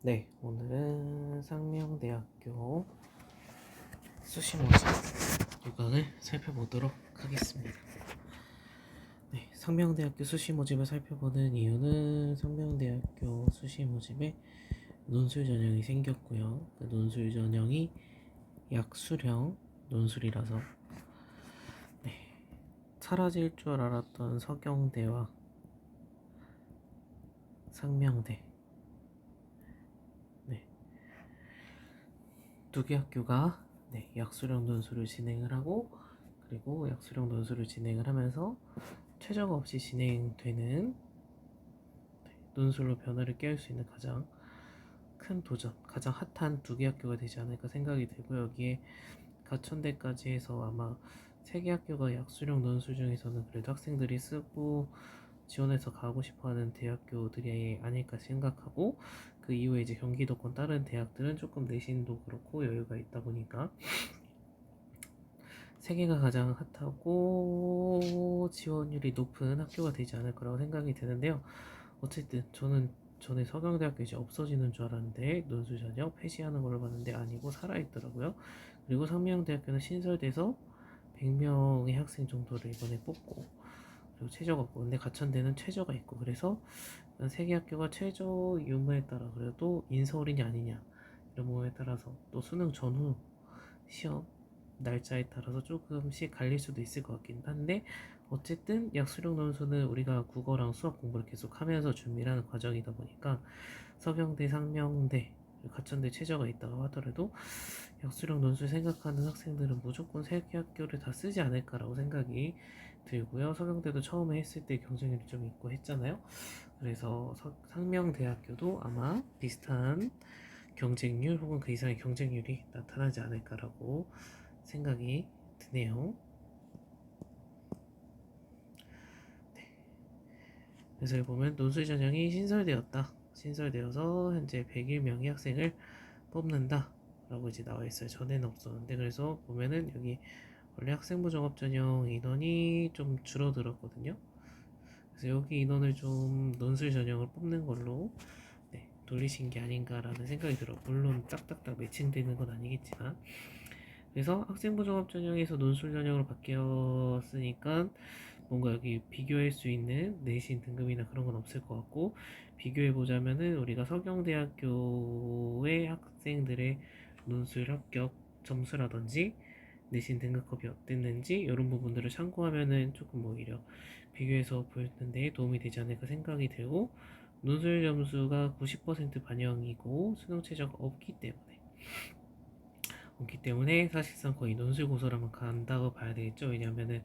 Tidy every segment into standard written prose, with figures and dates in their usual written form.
네, 오늘은 상명대학교 수시모집 요강을 살펴보도록 하겠습니다. 네, 상명대학교 수시모집을 살펴보는 이유는 상명대학교 수시모집에 논술 전형이 생겼고요. 그 논술 전형이 약수령 논술이라서 사라질 줄 알았던 서경대와 상명대 두 개 학교가 약수령 논술을 진행을 하고, 그리고 약수령 논술을 진행을 하면서 최저가 없이 진행되는 논술로 변화를 깨울 수 있는 가장 큰 도전, 가장 핫한 두 개 학교가 되지 않을까 생각이 들고, 여기에 가천대까지 해서 아마 세 개 학교가 약수령 논술 중에서는 그래도 학생들이 쓰고 지원해서 가고 싶어하는 대학교들이 아닐까 생각하고, 그 이후에 이제 경기도권 다른 대학들은 조금 내신도 그렇고 여유가 있다 보니까 세 개가 가장 핫하고 지원율이 높은 학교가 되지 않을 거라고 생각이 드는데요. 어쨌든 저는 전에 서강대학교 이제 없어지는 줄 알았는데 논술 전형 폐지하는 걸로 봤는데 아니고 살아있더라고요. 그리고 상명대학교는 신설돼서 100명의 학생 정도를 이번에 뽑고, 그리고 최저가 없고, 근데 가천대는 최저가 있고, 그래서 세 개 학교가 최저 유무에 따라 그래도 인서울이냐 아니냐 이런 부분에 따라서 또 수능 전후 시험 날짜에 따라서 조금씩 갈릴 수도 있을 것 같긴 한데, 어쨌든 약수령 논술은 우리가 국어랑 수학 공부를 계속 하면서 준비를 하는 과정이다 보니까 서경대, 상명대, 가천대 최저가 있다고 하더라도 약수령 논술 생각하는 학생들은 무조건 세 개 학교를 다 쓰지 않을까라고 생각이 들고요. 서경대도 처음에 했을 때 경쟁률이 좀 있고 했잖아요. 그래서 상명대학교도 아마 비슷한 경쟁률 혹은 그 이상의 경쟁률이 나타나지 않을까라고 생각이 드네요. 그래서 여기 보면 논술 전형이 신설되어서 현재 101명의 학생을 뽑는다 라고 이제 나와 있어요. 전에는 없었는데. 그래서 보면은 여기 원래 학생부 종합 전형 인원이 좀 줄어들었거든요. 그래서 여기 인원을 좀 논술 전형을 뽑는 걸로 돌리신 게 아닌가라는 생각이 들어. 물론 딱딱딱 매칭되는 건 아니겠지만, 그래서 학생부 종합 전형에서 논술 전형으로 바뀌었으니까 뭔가 여기 비교할 수 있는 내신 등급이나 그런 건 없을 것 같고, 비교해 보자면은 우리가 서경대학교의 학생들의 논술 합격 점수라든지 내신 등급컵이 어땠는지 이런 부분들을 참고하면은 조금 오히려 비교해서 보는 데 도움이 되지 않을까 생각이 들고, 논술 점수가 90% 반영이고 수능 최저가 없기 때문에 사실상 거의 논술 고사로만 간다고 봐야 되겠죠. 왜냐하면은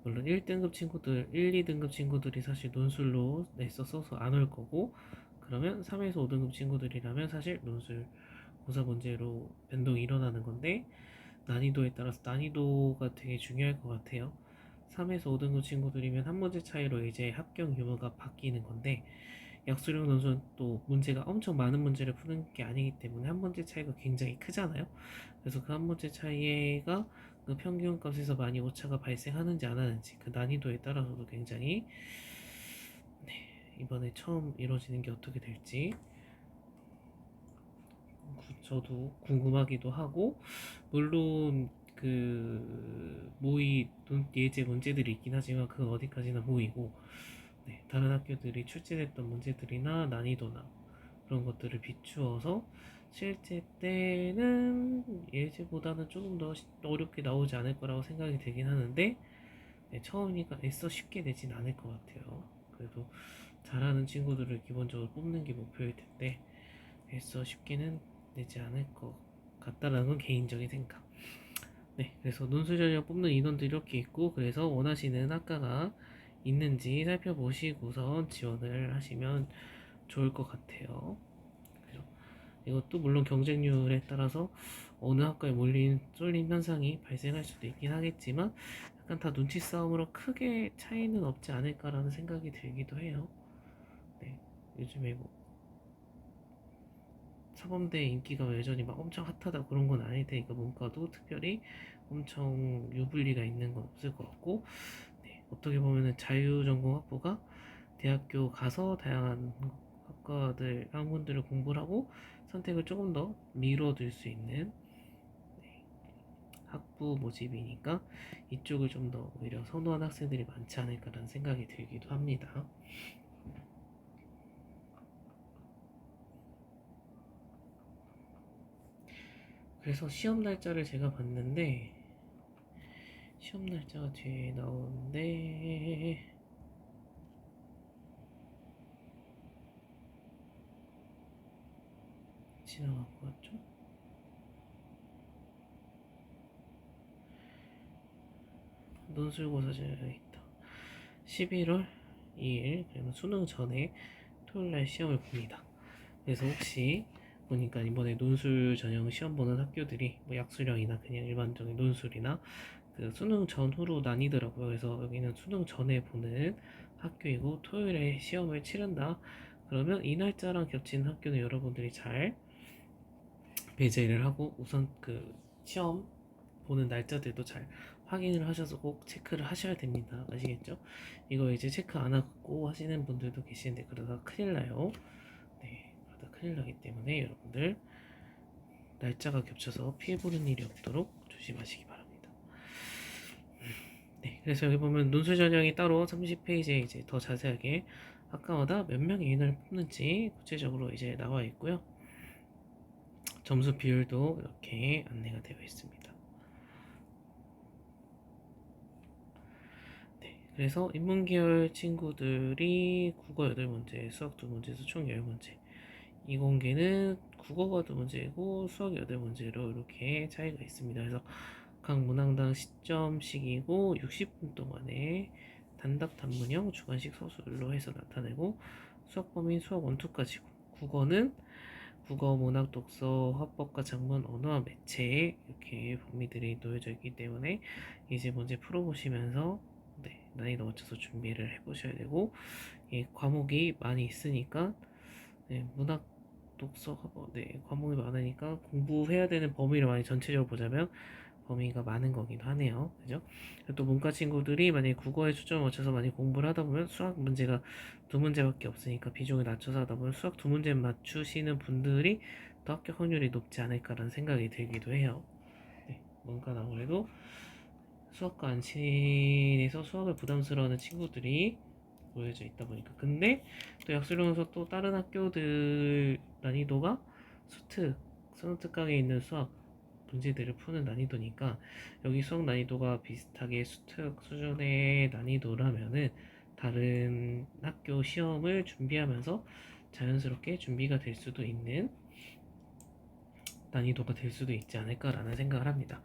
물론 1등급 친구들, 1, 2등급 친구들이 사실 논술로 써서 안 올 거고, 그러면 3에서 5등급 친구들이라면 사실 논술 고사 문제로 변동이 일어나는 건데, 난이도에 따라서 난이도가 되게 중요할 것 같아요. 3에서 5등급 친구들이면 한 문제 차이로 이제 합격 유무가 바뀌는 건데, 약수령 논술은 또 문제가 엄청 많은 문제를 푸는 게 아니기 때문에 한 문제 차이가 굉장히 크잖아요. 그래서 그 한 문제 차이가 그 평균 값에서 많이 오차가 발생하는지 안 하는지, 그 난이도에 따라서도 굉장히 이번에 처음 이루어지는 게 어떻게 될지 저도 궁금하기도 하고, 물론 그 모의 예제 문제들이 있긴 하지만 그건 어디까지나 모의고, 다른 학교들이 출제했던 문제들이나 난이도나 그런 것들을 비추어서 실제 때는 예제보다는 조금 더 어렵게 나오지 않을 거라고 생각이 되긴 하는데, 처음이니까 애써 쉽게 내진 않을 것 같아요. 그래도 잘하는 친구들을 기본적으로 뽑는 게 목표일 텐데 애써 쉽게는 내지 않을 것 같다라는 건 개인적인 생각. 그래서 논술 전형 뽑는 인원도 이렇게 있고, 그래서 원하시는 학과가 있는지 살펴보시고선 지원을 하시면 좋을 것 같아요. 그죠? 이것도 물론 경쟁률에 따라서 어느 학과에 쏠림 현상이 발생할 수도 있긴 하겠지만, 약간 다 눈치 싸움으로 크게 차이는 없지 않을까라는 생각이 들기도 해요. 요즘에 뭐 사범대 인기가 여전히 막 엄청 핫하다 그런 건 아닐 테니까 문과도 특별히 엄청 유불리가 있는 건 없을 것 같고, 어떻게 보면은 자유전공 학부가 대학교 가서 다양한 학문들을 공부를 하고 선택을 조금 더 미뤄둘 수 있는 학부 모집이니까 이쪽을 좀 더 오히려 선호하는 학생들이 많지 않을까라는 생각이 들기도 합니다. 그래서 시험 날짜를 제가 봤는데 시험 날짜가 뒤에 나오는데 지나간 것 같죠? 논술고사 제가 있다. 11월 2일 그러면 수능 전에 토요일날 시험을 봅니다. 그래서 혹시 보니까 이번에 논술 전형 시험 보는 학교들이 뭐 약수령이나 그냥 일반적인 논술이나 그 수능 전후로 나뉘더라고요. 그래서 여기는 수능 전에 보는 학교이고 토요일에 시험을 치른다. 그러면 이 날짜랑 겹치는 학교는 여러분들이 잘 배제를 하고 우선 그 시험 보는 날짜들도 잘 확인을 하셔서 꼭 체크를 하셔야 됩니다. 아시겠죠? 이거 이제 체크 안 하고 하시는 분들도 계시는데 그러다 큰일 나요. 네, 그러다 큰일 나기 때문에 여러분들 날짜가 겹쳐서 피해보는 일이 없도록 조심하시기 바랍니다. 네, 그래서 여기 보면 논술 전형이 따로 30페이지에 이제 더 자세하게 학과마다 몇 명의 인원을 뽑는지 구체적으로 이제 나와 있고요. 점수 비율도 이렇게 안내가 되어 있습니다. 네, 그래서 인문계열 친구들이 국어 8문제, 수학 2문제에서 총 10문제. 이공계는 국어가 2문제고 수학 8문제로 이렇게 차이가 있습니다. 그래서 각 문항당 시점씩이고 60분 동안에 단답 단문형 주관식 서술로 해서 나타내고 수학 범위는 수학 원투까지고 국어는 국어, 문학, 독서, 화법과 작문, 언어와 매체 이렇게 범위들이 놓여져 있기 때문에 이제 문제 풀어보시면서 난이도 맞춰서 준비를 해보셔야 되고 과목이 많이 있으니까 문학, 독서, 화법 과목이 많으니까 공부해야 되는 범위를 많이 전체적으로 보자면 범위가 많은 거기도 하네요. 그죠? 또 문과 친구들이 만약에 국어에 초점을 맞춰서 많이 공부를 하다 보면 수학 문제가 2문제밖에 없으니까 비중을 낮춰서 하다 보면 수학 2문제 맞추시는 분들이 더 합격 확률이 높지 않을까라는 생각이 들기도 해요. 네, 문과는 아무래도 수학과 안 친해서 수학을 부담스러워하는 친구들이 모여져 있다 보니까 근데 또 약수령에서 또 다른 학교들 난이도가 수특, 수능특강에 있는 수학 문제들을 푸는 난이도니까 여기 수학 난이도가 비슷하게 수특 수준의 난이도라면은 다른 학교 시험을 준비하면서 자연스럽게 준비가 될 수도 있는 난이도가 될 수도 있지 않을까라는 생각을 합니다.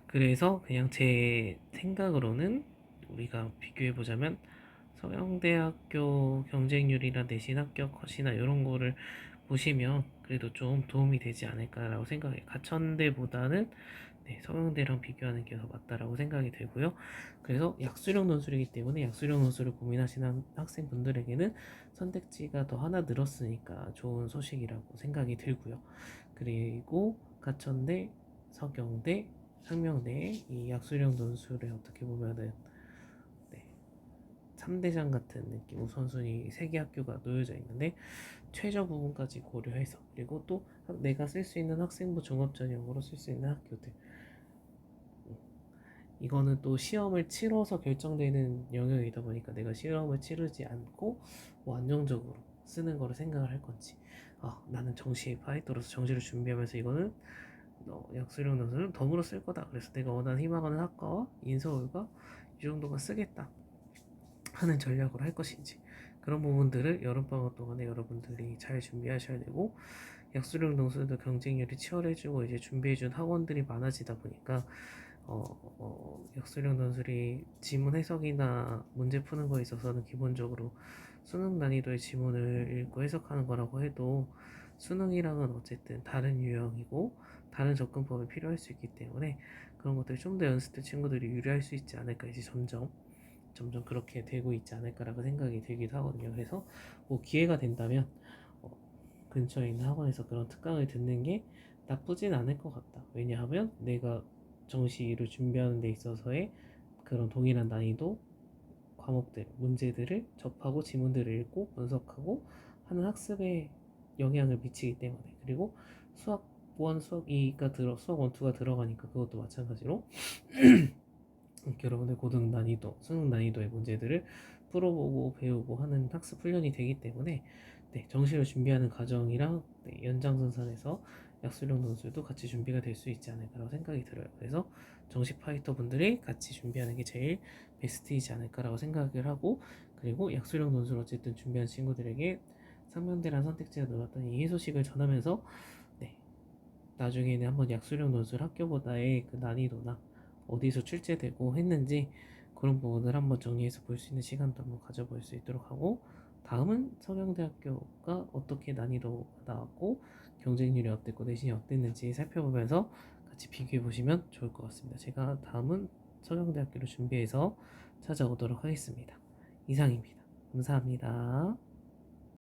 그래서 그냥 제 생각으로는 우리가 비교해보자면 서영대학교 경쟁률이나 내신 합격 컷이나 이런 거를 보시면 그래도 좀 도움이 되지 않을까라고 생각해요. 가천대보다는 서영대랑 비교하는 게 더 맞다라고 생각이 들고요. 그래서 약수령 논술이기 때문에 약수령 논술을 고민하시는 학생분들에게는 선택지가 더 하나 늘었으니까 좋은 소식이라고 생각이 들고요. 그리고 가천대, 서경대, 상명대 이 약수령 논술에 어떻게 보면은 3대장 같은 느낌 우선순위 3개 학교가 놓여져 있는데 최저 부분까지 고려해서 그리고 또 내가 쓸 수 있는 학생부 종합전형으로 쓸 수 있는 학교들 이거는 또 시험을 치러서 결정되는 영역이다 보니까 내가 시험을 치르지 않고 뭐 안정적으로 쓰는 거를 생각을 할 건지 나는 정시에 파이터로서 정시를 준비하면서 이거는 약수령 논술은 덤으로 쓸 거다 그래서 내가 원하는 희망하는 학과와 인서울과 이 정도만 쓰겠다 하는 전략으로 할 것인지 그런 부분들을 여름방학 동안에 여러분들이 잘 준비하셔야 되고 약수령 논술도 경쟁률이 치열해지고 이제 준비해준 학원들이 많아지다 보니까 약수령 논술이 지문 해석이나 문제 푸는 거에 있어서는 기본적으로 수능 난이도의 지문을 읽고 해석하는 거라고 해도 수능이랑은 어쨌든 다른 유형이고 다른 접근법이 필요할 수 있기 때문에 그런 것들 좀 더 연습 때 친구들이 유리할 수 있지 않을까 이제 점점 그렇게 되고 있지 않을까라고 생각이 들기도 하거든요. 그래서 뭐 기회가 된다면 근처에 있는 학원에서 그런 특강을 듣는 게 나쁘진 않을 것 같다. 왜냐하면 내가 정시를 준비하는 데 있어서의 그런 동일한 난이도 과목들, 문제들을 접하고 지문들을 읽고 분석하고 하는 학습에 영향을 미치기 때문에. 그리고 수학 1, 수학 2가 수학 1, 2가 들어가니까 그것도 마찬가지로 이렇게 여러분들 고등 난이도, 수능 난이도의 문제들을 풀어보고 배우고 하는 학습 훈련이 되기 때문에 네, 정시를 준비하는 과정이랑 네, 연장선상에서 약수령 논술도 같이 준비가 될 수 있지 않을까라고 생각이 들어요. 그래서 정시 파이터 분들이 같이 준비하는 게 제일 베스트이지 않을까라고 생각을 하고, 그리고 약수령 논술 어쨌든 준비한 친구들에게 상명대란 선택지가 늘었던 이 소식을 전하면서 네, 나중에는 한번 약수령 논술 학교보다의 그 난이도나 어디서 출제되고 했는지 그런 부분을 한번 정리해서 볼 수 있는 시간도 한번 가져볼 수 있도록 하고, 다음은 서강대학교가 어떻게 난이도가 나왔고 경쟁률이 어땠고 내신이 어땠는지 살펴보면서 같이 비교해 보시면 좋을 것 같습니다. 제가 다음은 서강대학교를 준비해서 찾아오도록 하겠습니다. 이상입니다. 감사합니다.